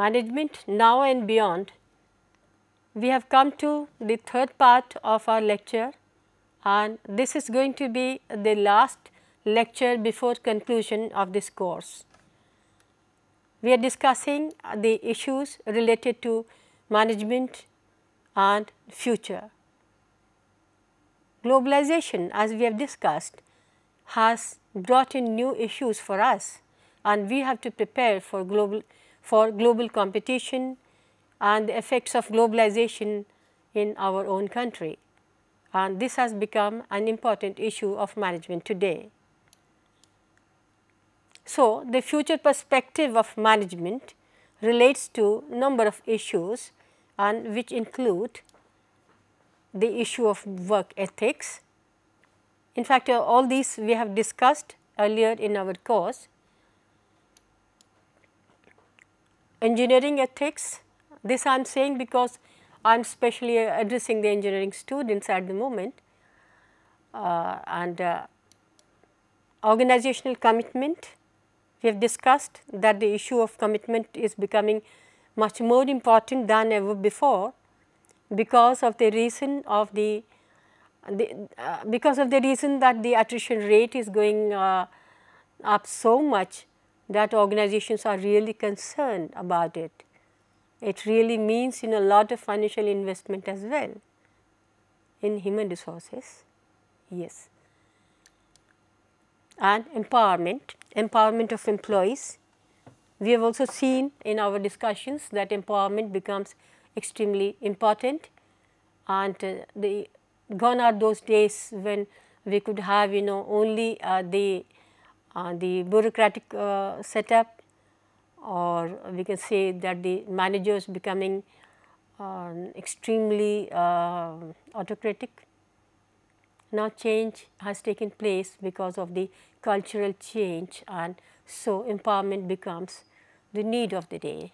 management now and beyond, we have come to the third part of our lecture, and this is going to be the last lecture before conclusion of this course. We are discussing the issues related to management and future. Globalization, as we have discussed, has brought in new issues for us, and we have to prepare for global competition and the effects of globalization in our own country, and this has become an important issue of management today. So, the future perspective of management relates to number of issues, and which include the issue of work ethics. In fact, all these we have discussed earlier in our course. Engineering ethics, this I am saying because I am specially addressing the engineering students at the moment, and organizational commitment. We have discussed that the issue of commitment is becoming much more important than ever before, because of the reason of the reason that the attrition rate is going up so much that organizations are really concerned about it. It really means a lot of financial investment as well in human resources. Yes. And empowerment of employees. We have also seen in our discussions that empowerment becomes extremely important, and gone are those days when we could have only the bureaucratic setup, or we can say that the managers becoming extremely autocratic. Now change has taken place because of the cultural change, and so empowerment becomes the need of the day.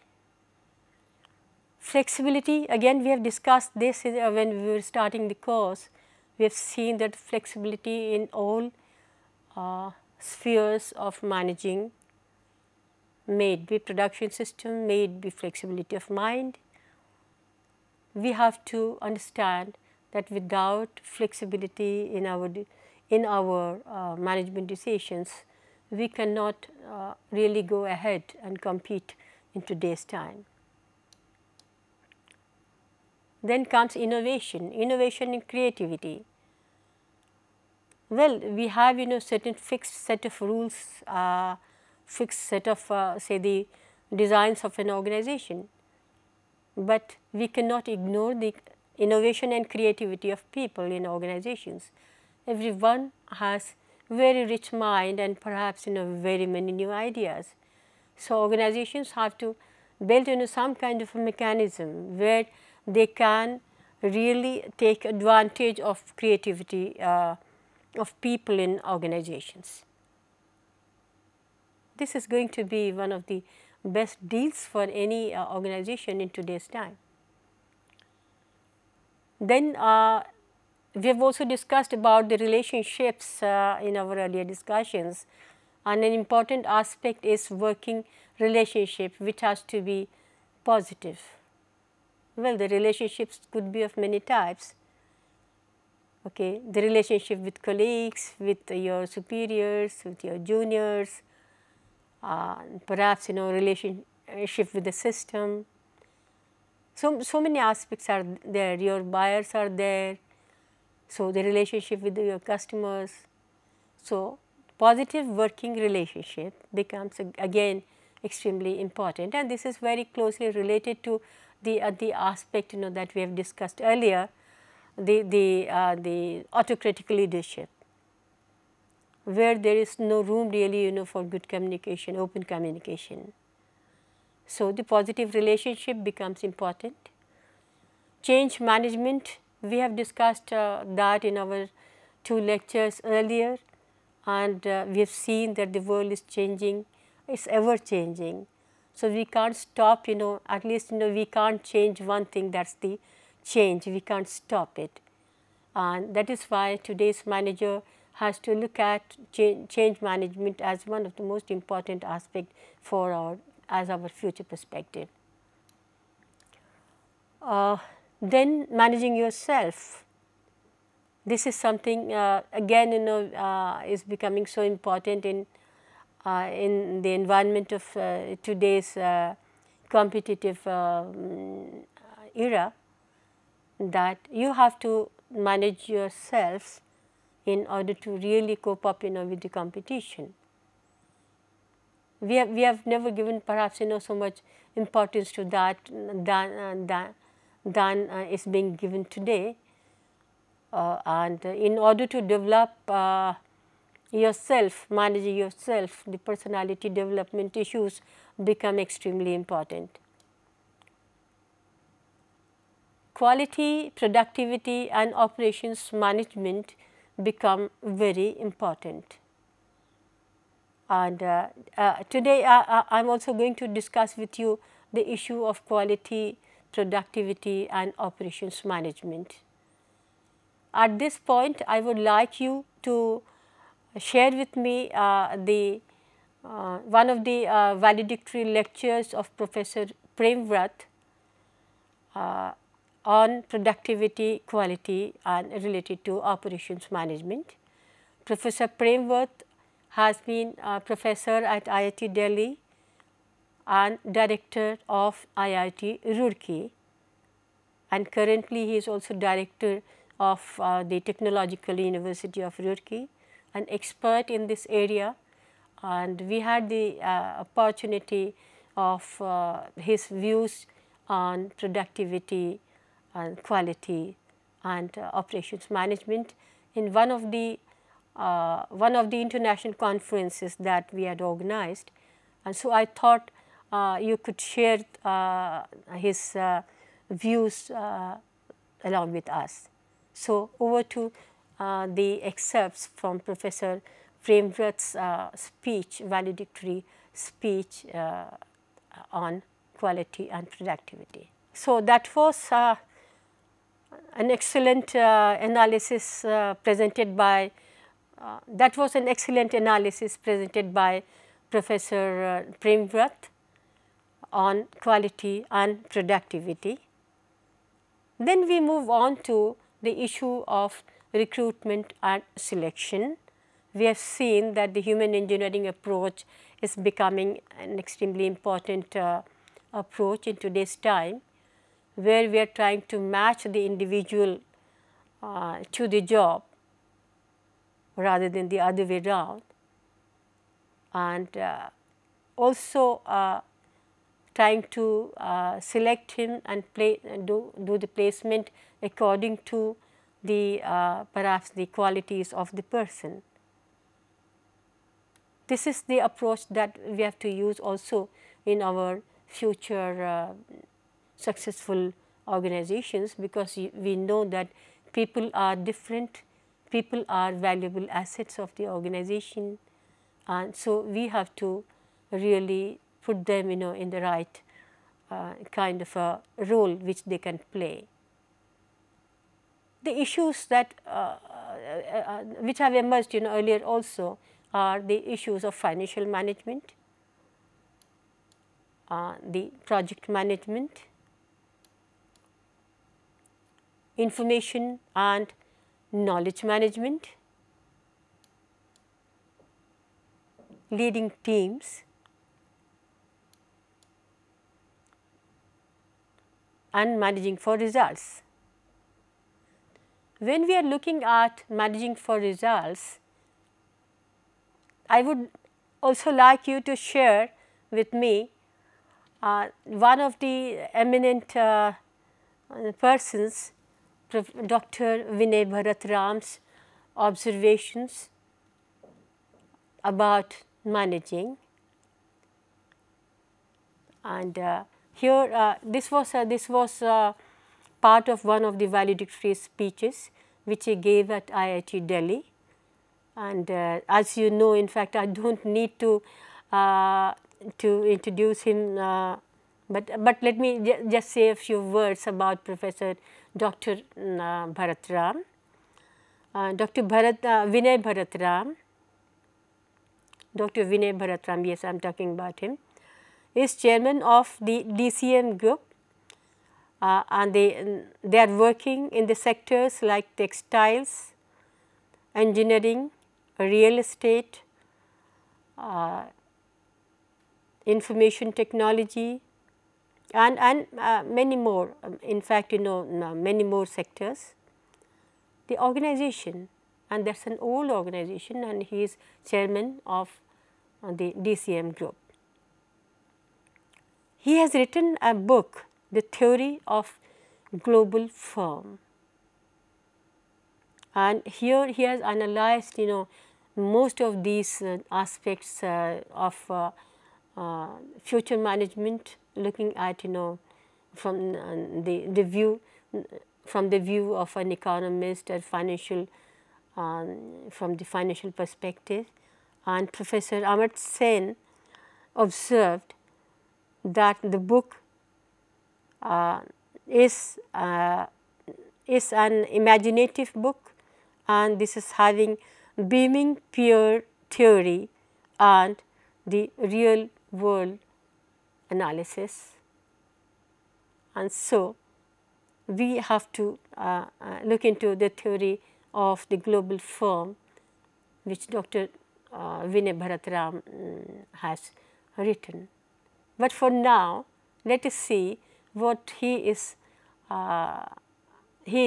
Flexibility, again we have discussed this when we were starting the course. We have seen that flexibility in all spheres of managing, may it be production system, may it be flexibility of mind. We have to understand that without flexibility in our management decisions, we cannot really go ahead and compete in today's time. Then comes innovation and creativity. Well, we have certain fixed set of rules, fixed set of say the designs of an organization, but we cannot ignore the innovation and creativity of people in organizations. Everyone has very rich mind and perhaps very many new ideas. So, organizations have to build some kind of a mechanism where they can really take advantage of creativity of people in organizations. This is going to be one of the best deals for any organization in today's time. Then we have also discussed about the relationships in our earlier discussions, and an important aspect is working relationship, which has to be positive. Well, the relationships could be of many types. Okay, the relationship with colleagues, with your superiors, with your juniors, perhaps relationship with the system. So many aspects are there. Your buyers are there. So the relationship with your customers. So positive working relationship becomes again extremely important, and this is very closely related to the aspect that we have discussed earlier, the autocratic leadership, where there is no room really for good communication, open communication. So the positive relationship becomes important. Change management, we have discussed that in our 2 lectures earlier, and we have seen that the world is changing, it's ever changing. So we can't stop, at least we can't change one thing, that's the change, we can't stop it. And that is why today's manager has to look at change management as one of the most important aspects for our future perspective. Then managing yourself. This is something again is becoming so important in the environment of today's competitive era, that you have to manage yourselves in order to really cope up with the competition. We have never given perhaps so much importance to that than is being given today, and in order to develop yourself, managing yourself, the personality development issues become extremely important. Quality, productivity and operations management become very important. And today I am also going to discuss with you the issue of quality, productivity and operations management. At this point, I would like you to share with me one of the valedictory lectures of Professor Premvrat on productivity, quality and related to operations management. Professor Premvrat has been a professor at IIT Delhi and director of IIT Roorkee, and currently he is also director of the Technological University of Roorkee, an expert in this area, and we had the opportunity of his views on productivity and quality and operations management in one of the international conferences that we had organized. And so I thought you could share his views along with us. So over to the excerpts from Professor Premvrat's speech, valedictory speech on quality and productivity. So that was an excellent analysis presented by Professor Premvrat on quality and productivity. Then we move on to the issue of recruitment and selection. We have seen that the human engineering approach is becoming an extremely important approach in today's time, where we are trying to match the individual to the job rather than the other way around, and also trying to select him and do the placement according to the perhaps the qualities of the person. This is the approach that we have to use also in our future successful organizations, because we know that people are different, people are valuable assets of the organization, and so we have to really put them in the right kind of a role which they can play. The issues that which have emerged earlier also are the issues of financial management, the project management, information and knowledge management, leading teams, and managing for results. When we are looking at managing for results, I would also like you to share with me one of the eminent persons, Dr. Vinay Bharatram's observations about managing. And here this was part of one of the valedictory speeches which he gave at IIT Delhi. And as you know, in fact, I do not need to introduce him, but let me just say a few words about Professor Dr. Bharatram. Vinay Bharatram, Dr. Vinay Bharatram, yes, I am talking about him, is chairman of the DCM group, and they are working in the sectors like textiles, engineering, real estate, information technology, and many more. In fact, many more sectors. The organization, and that is an old organization, and he is chairman of the DCM group. He has written a book, The Theory of Global Firm, and here he has analyzed most of these aspects of future management, looking at from the view from the view of an economist or financial from the financial perspective. And Professor Amartya Sen observed that the book is an imaginative book, and this is having beaming pure theory and the real world analysis. And so, we have to look into the theory of the global firm, which Dr. Vinay Bharatram has written. But for now, let us see what he is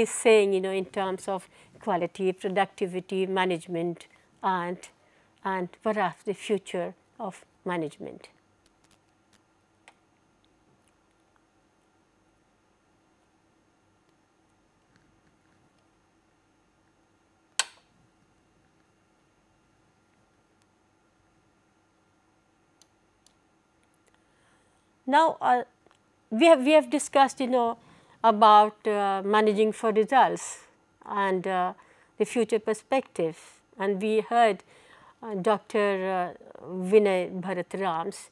saying in terms of quality, productivity, management, and perhaps the future of management. Now, we have discussed about managing for results and the future perspective, and we heard Dr. Vinay Bharatram's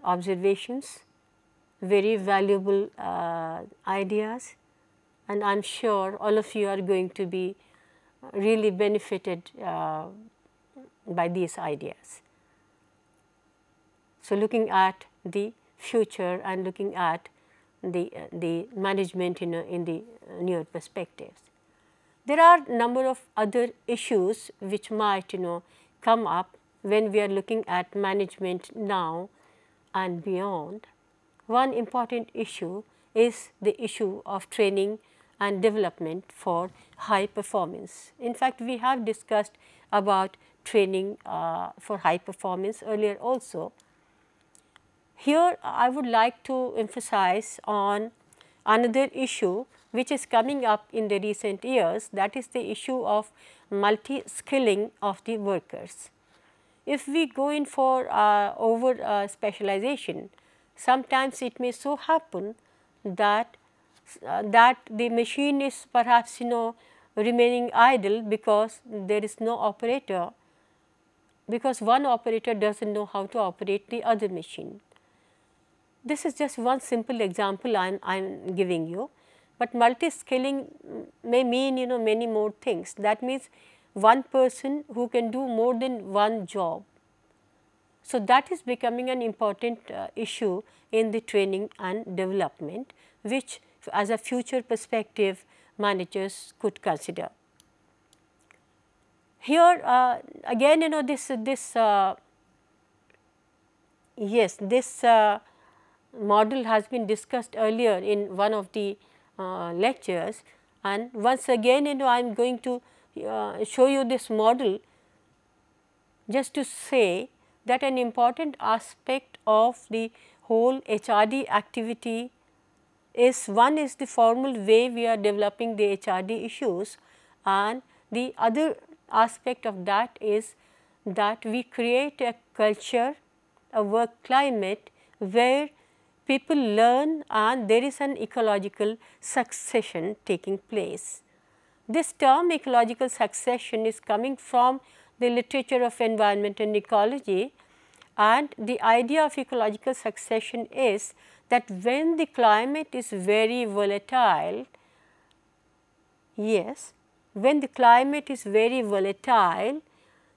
observations, very valuable ideas, and I am sure all of you are going to be really benefited by these ideas. So, looking at the future and looking at the management in the near perspectives. There are number of other issues which might come up when we are looking at management now and beyond. One important issue is the issue of training and development for high performance. In fact, we have discussed about training for high performance earlier also. Here I would like to emphasize on another issue which is coming up in the recent years, that is the issue of multi-skilling of the workers. If we go in for over specialization, sometimes it may so happen that the machine is perhaps remaining idle because there is no operator, because one operator does not know how to operate the other machine. This is just one simple example I am giving you, but multi-skilling may mean many more things. That means one person who can do more than one job. So, that is becoming an important issue in the training and development, which as a future perspective managers could consider. Here again this model has been discussed earlier in one of the lectures, and once again I am going to show you this model just to say that an important aspect of the whole HRD activity is, one is the formal way we are developing the HRD issues, and the other aspect of that is that we create a culture, a work climate where people learn and there is an ecological succession taking place. This term ecological succession is coming from the literature of environment and ecology, and the idea of ecological succession is that when the climate is very volatile, when the climate is very volatile,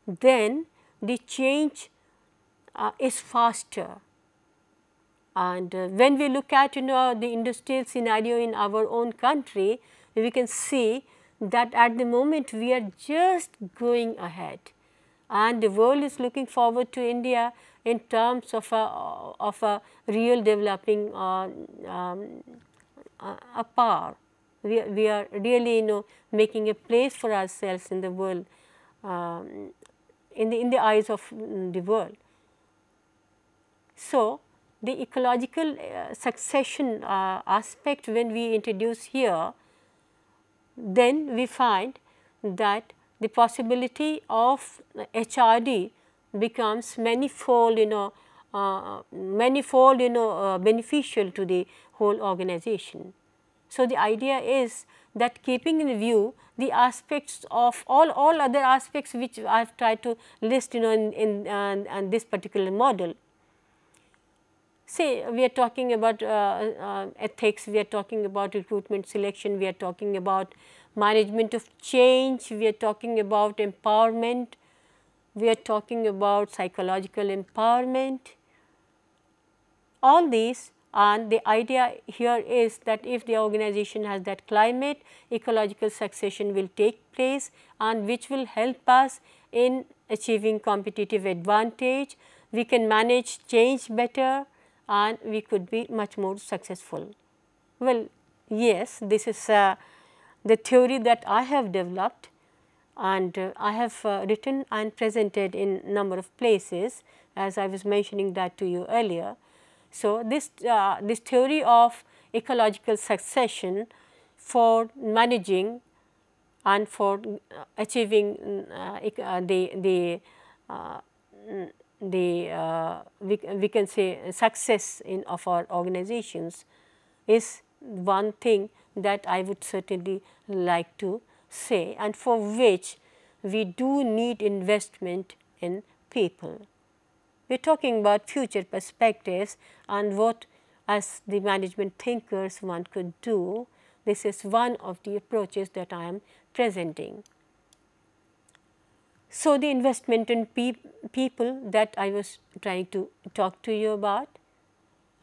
then the change is faster. And when we look at the industrial scenario in our own country, we can see that at the moment we are just going ahead, and the world is looking forward to India in terms of a real developing a power. We are really making a place for ourselves in the world, in the eyes of the world. So, the ecological succession aspect, when we introduce here, then we find that the possibility of HRD becomes manifold, beneficial to the whole organization. So, the idea is that keeping in view the aspects of all other aspects which I have tried to list in this particular model. Say we are talking about ethics, we are talking about recruitment selection, we are talking about management of change, we are talking about empowerment, we are talking about psychological empowerment, all these. And the idea here is that if the organization has that climate, ecological succession will take place, and which will help us in achieving competitive advantage. We can manage change better, and we could be much more successful. Well, yes, this is the theory that I have developed, and I have written and presented in number of places, as I was mentioning that to you earlier. So, this theory of ecological succession for managing and for achieving we can say success of our organizations is one thing that I would certainly like to say, and for which we do need investment in people. We are talking about future perspectives and what as the management thinkers one could do. This is one of the approaches that I am presenting. So, the investment in people that I was trying to talk to you about,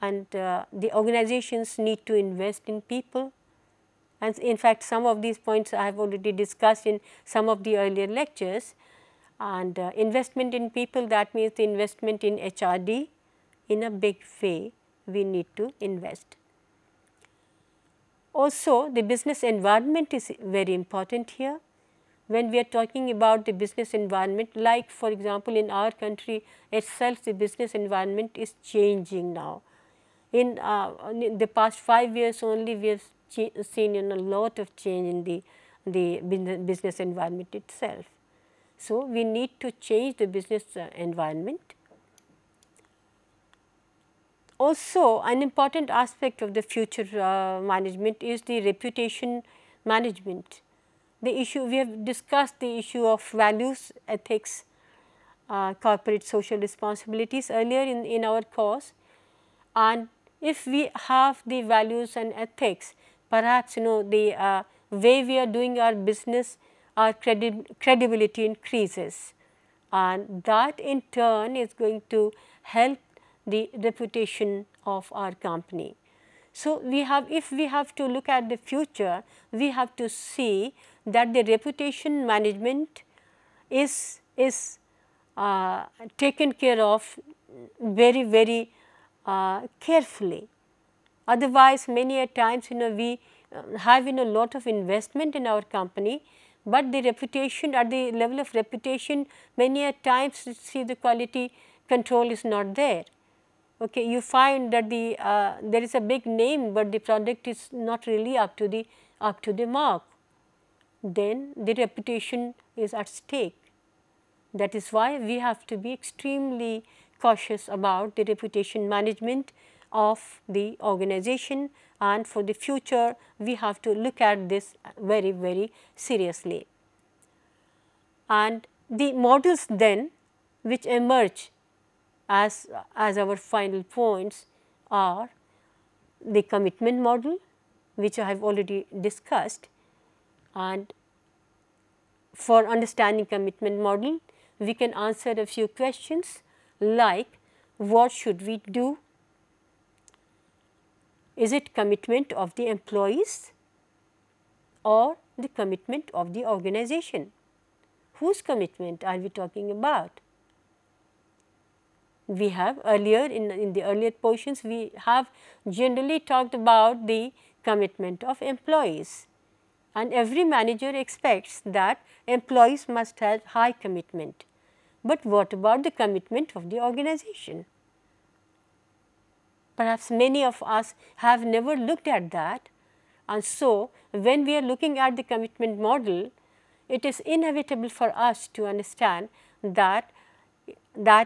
and the organizations need to invest in people, and in fact, some of these points I have already discussed in some of the earlier lectures. And investment in people, that means the investment in HRD in a big way we need to invest. Also, the business environment is very important here. When we are talking about the business environment, like for example, in our country itself, the business environment is changing now. In the past 5 years only, we have seen a lot of change in the business environment itself. So, we need to change the business environment. Also, an important aspect of the future management is the reputation management. The issue, we have discussed the issue of values, ethics, corporate social responsibilities earlier in our course, and if we have the values and ethics, perhaps the way we are doing our business, our credibility increases, and that in turn is going to help the reputation of our company. So, we have, if we have to look at the future, we have to see that the reputation management is taken care of very carefully. Otherwise, many a times we have a lot of investment in our company, but the reputation, at the level of reputation, many a times see the quality control is not there. Okay, you find that there is a big name, but the product is not really up to the mark. Then the reputation is at stake. That is why we have to be extremely cautious about the reputation management of the organization, and for the future we have to look at this very seriously. And the models then which emerge as our final points are the commitment model, which I have already discussed. And for understanding commitment model, we can answer a few questions like what should we do, Is it commitment of the employees or the commitment of the organization? Whose commitment are we talking about? We have earlier in the earlier portions, we have generally talked about the commitment of employees, and every manager expects that employees must have high commitment. But what about the commitment of the organization? Perhaps many of us have never looked at that, and so when we are looking at the commitment model, it is inevitable for us to understand that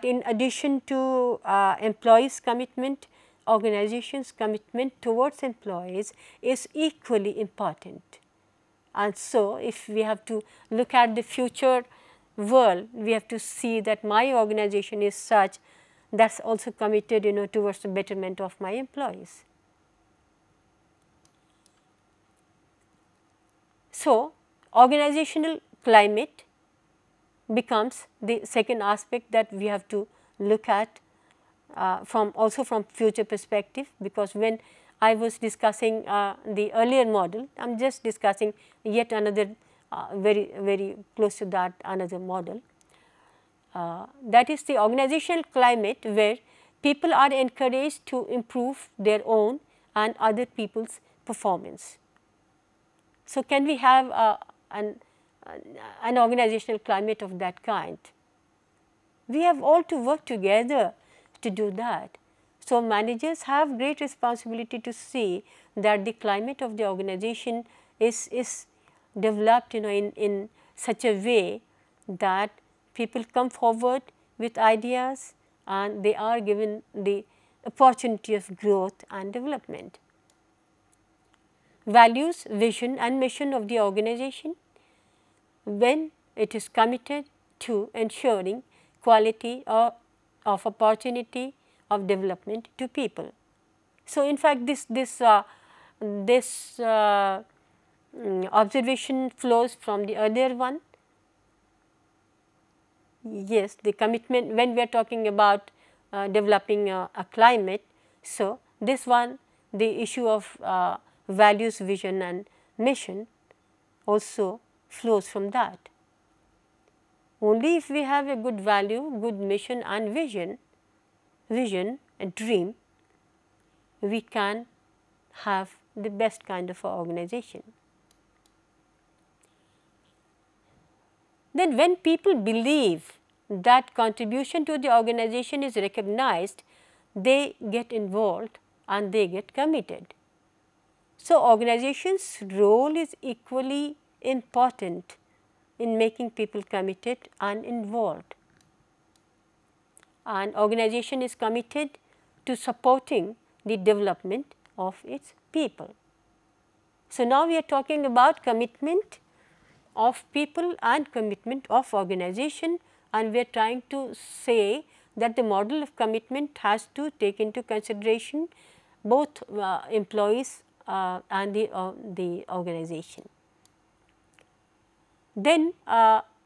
in addition to employees' commitment, organizations' commitment towards employees is equally important. And so, if we have to look at the future world, we have to see that my organization is such that is also committed towards the betterment of my employees. So, organizational climate becomes the second aspect that we have to look at also from future perspective, because when I was discussing the earlier model, I am just discussing yet another very close to that another model. That is the organizational climate where people are encouraged to improve their own and other people's performance. So, can we have an organizational climate of that kind? We have all to work together to do that. So, managers have great responsibility to see that the climate of the organization is developed in such a way that people come forward with ideas and they are given the opportunity of growth and development. Values, vision and mission of the organization, when it is committed to ensuring quality of opportunity of development to people. So, in fact, this observation flows from the earlier one. Yes, the commitment when we are talking about developing a climate. So, this one, the issue of values, vision and mission also flows from that. Only if we have a good value, good mission and vision and dream, we can have the best kind of organization. Then when people believe that contribution to the organization is recognized, they get involved and they get committed. So, organization's role is equally important in making people committed and involved, and organization is committed to supporting the development of its people. So, now we are talking about commitment of people and commitment of organization, and we are trying to say that the model of commitment has to take into consideration both employees and the organization. Then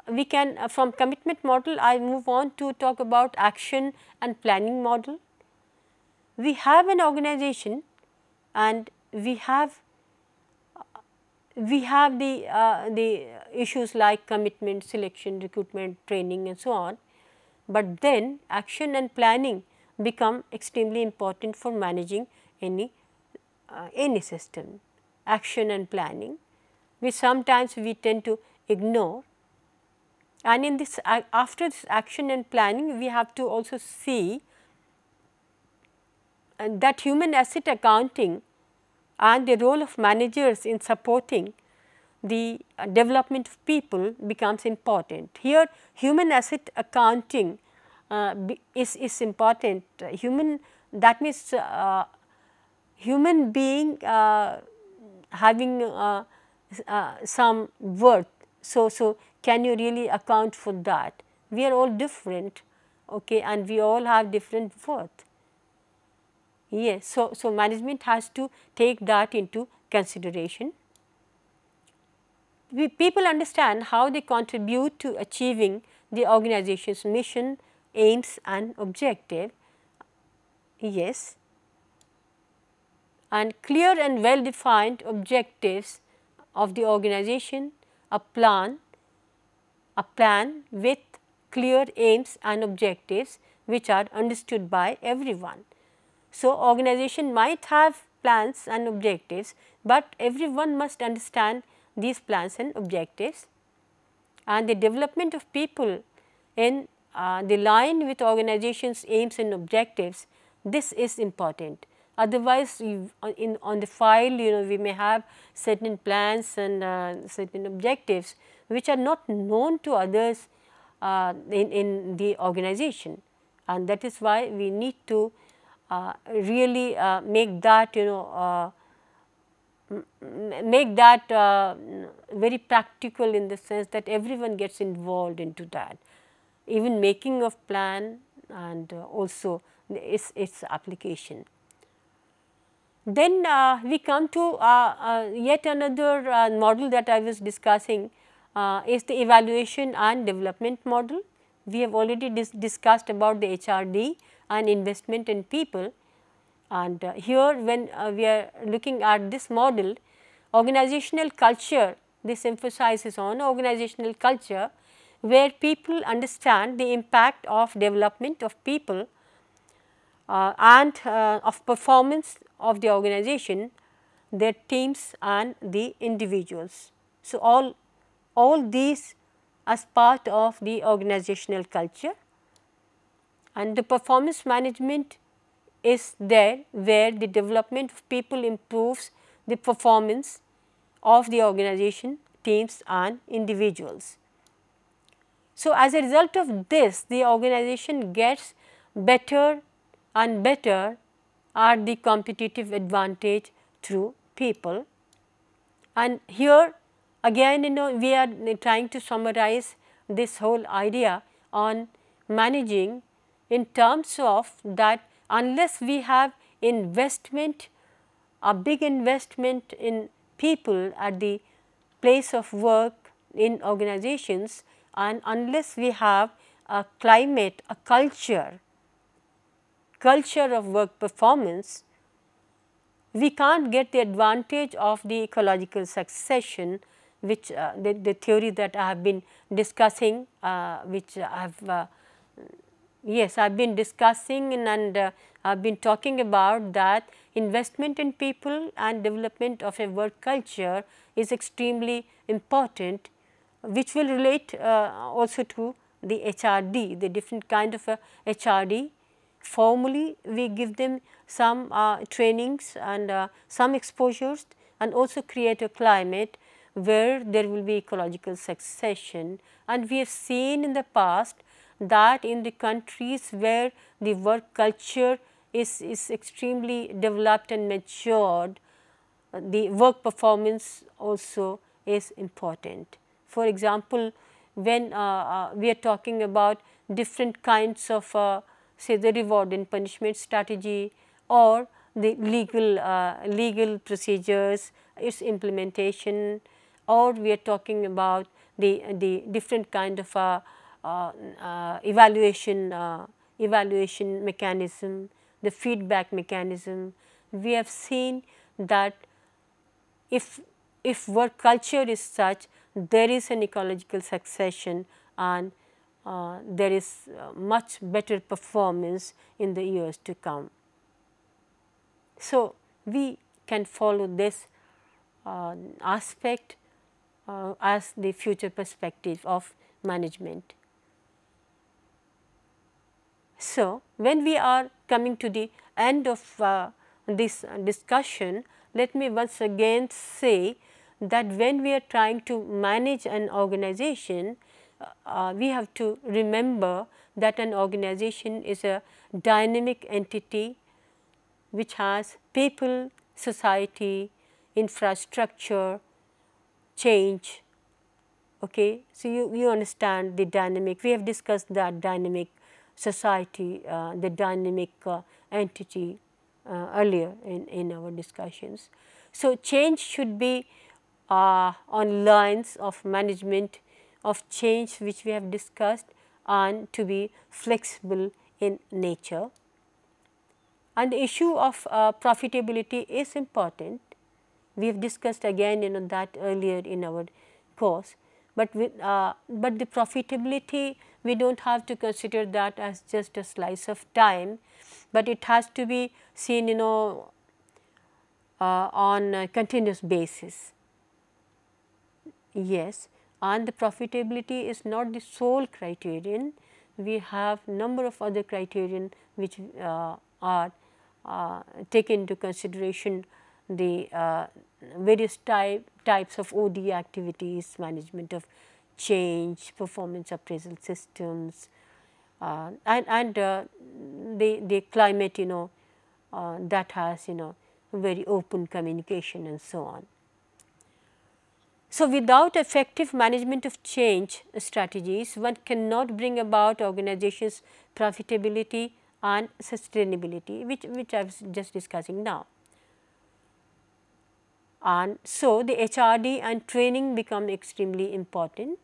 we can from commitment model I move on to talk about action and planning model. We have an organization and we have the issues like commitment, selection, recruitment, training and so on, but then action and planning become extremely important for managing any system. Action and planning, which sometimes we tend to ignore, and in this after this action and planning we have to also see that human asset accounting and the role of managers in supporting the development of people becomes important. Here human asset accounting is important. That means human being having some worth. So, can you really account for that? We are all different, okay, and we all have different worth. Yes, so management has to take that into consideration. People understand how they contribute to achieving the organization's mission, aims and objective. Yes, and clear and well defined objectives of the organization, a plan with clear aims and objectives which are understood by everyone. So, organization might have plans and objectives, but everyone must understand these plans and objectives, and the development of people in the line with organization's aims and objectives, this is important. Otherwise, on the file, we may have certain plans and certain objectives which are not known to others in the organization, and that is why we need to really make that make that very practical, in the sense that everyone gets involved into that, even making of plan and also its application. Then we come to yet another model that I was discussing is the evaluation and development model. We have already discussed about the HRD and investment in people, and here when we are looking at this model, organizational culture, this emphasizes on organizational culture, where people understand the impact of development of people and of performance of the organization, their teams and the individuals. So, all these as part of the organizational culture, and the performance management is there, where the development of people improves the performance of the organization, teams and individuals. So, as a result of this, the organization gets better and better at the competitive advantage through people. And here again, we are trying to summarize this whole idea on managing in terms of that unless we have investment, a big investment in people at the place of work in organizations, and unless we have a climate, a culture of work performance, we can't get the advantage of the ecological succession, which the theory that I have been discussing, which I have yes, I have been discussing and I have been talking about, that investment in people and development of a work culture is extremely important, which will relate also to the HRD, the different kind of a HRD. Formally, we give them some trainings and some exposures, and also create a climate where there will be ecological succession. And we have seen in the past that in the countries where the work culture is extremely developed and matured, the work performance also is important. For example, when we are talking about different kinds of say the reward and punishment strategy, or the legal procedures, its implementation, or we are talking about the different kind of evaluation mechanism, the feedback mechanism. We have seen that if work culture is such, there is an ecological succession, and there is much better performance in the years to come. So, we can follow this aspect as the future perspective of management. So, when we are coming to the end of this discussion, let me once again say that when we are trying to manage an organization, we have to remember that an organization is a dynamic entity which has people, society, infrastructure, change. Okay. So, you understand the dynamic, we have discussed that dynamic society, the dynamic entity earlier in our discussions. So, change should be on lines of management of change which we have discussed, and to be flexible in nature. And the issue of profitability is important. We have discussed again that earlier in our course, but but the profitability, we do not have to consider that as just a slice of time, but it has to be seen on a continuous basis. Yes, and the profitability is not the sole criterion. We have number of other criterion which are take into consideration the various types of OD activities, management of change, performance appraisal systems, and the climate that has very open communication and so on. So, without effective management of change strategies, one cannot bring about organizations' profitability and sustainability, which I was just discussing now. And so, the HRD and training become extremely important,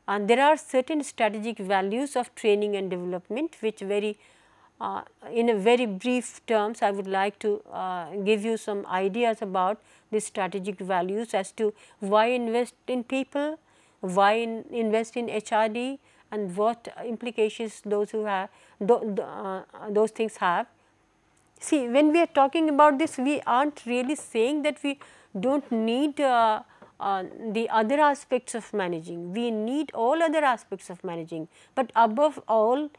and there are certain strategic values of training and development which in a very brief terms I would like to give you some ideas about the strategic values as to why invest in people, why invest in HRD, and what implications those who have those things have. See, when we are talking about this, we are not really saying that we do not need the other aspects of managing. We need all other aspects of managing, but above all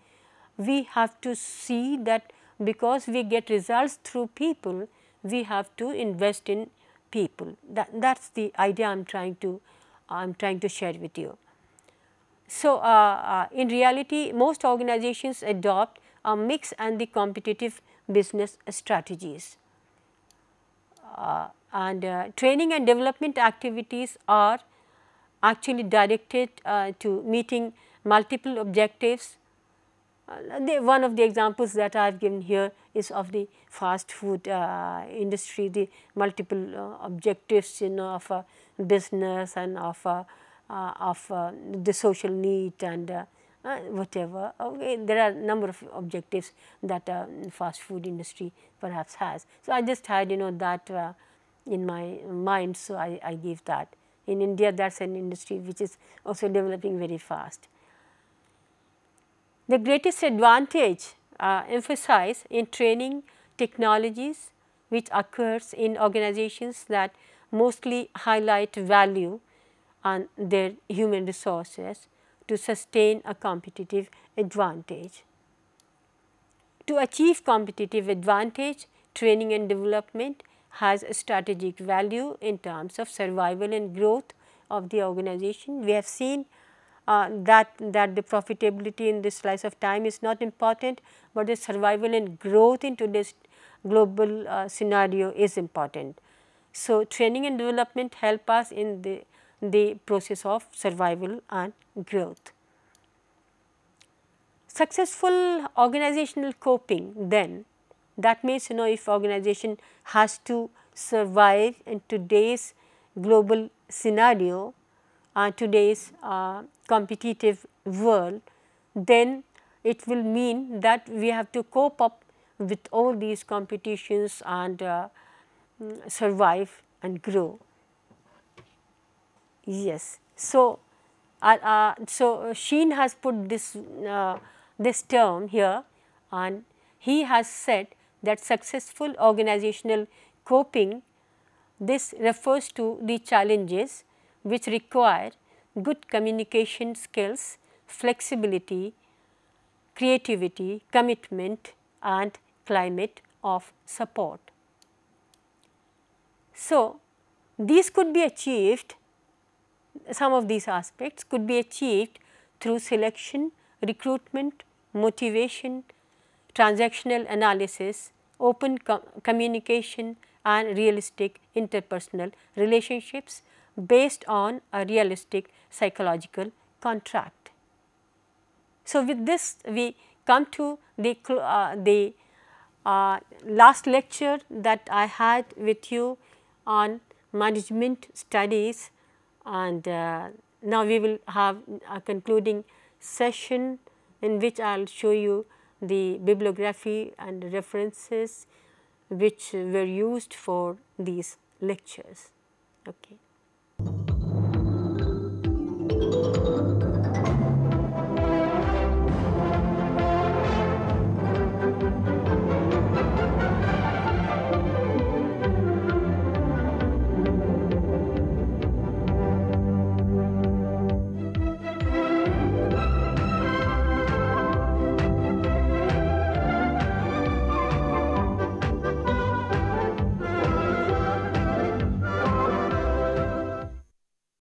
we have to see that because we get results through people, we have to invest in people. That is the idea I am trying to share with you. So, in reality most organizations adopt a mix and the competitive business strategies, and training and development activities are actually directed to meeting multiple objectives. One of the examples that I have given here is of the fast food industry, the multiple objectives of a business and of the social need and whatever. Okay, there are number of objectives that fast food industry perhaps has. So, I just had that in my mind, so I give that. In India, that is an industry which is also developing very fast. The greatest advantage emphasized in training technologies which occurs in organizations that mostly highlight value on their human resources to sustain a competitive advantage. To achieve competitive advantage, training and development has a strategic value in terms of survival and growth of the organization. We have seen that the profitability in this slice of time is not important, but the survival and growth in today's global scenario is important. So, training and development help us in the process of survival and growth. Successful organizational coping then, that means if organization has to survive in today's global scenario, today's competitive world, then it will mean that we have to cope up with all these competitions and survive and grow. Yes. So, Sheen has put this term here, and he has said that successful organizational coping, this refers to the challenges which require good communication skills, flexibility, creativity, commitment and climate of support. So, these could be achieved, some of these aspects could be achieved through selection, recruitment, motivation, transactional analysis, open communication and realistic interpersonal relationships based on a realistic psychological contract. So, with this we come to the last lecture that I had with you on management studies, and now we will have a concluding session in which I will show you the bibliography and references which were used for these lectures. Okay.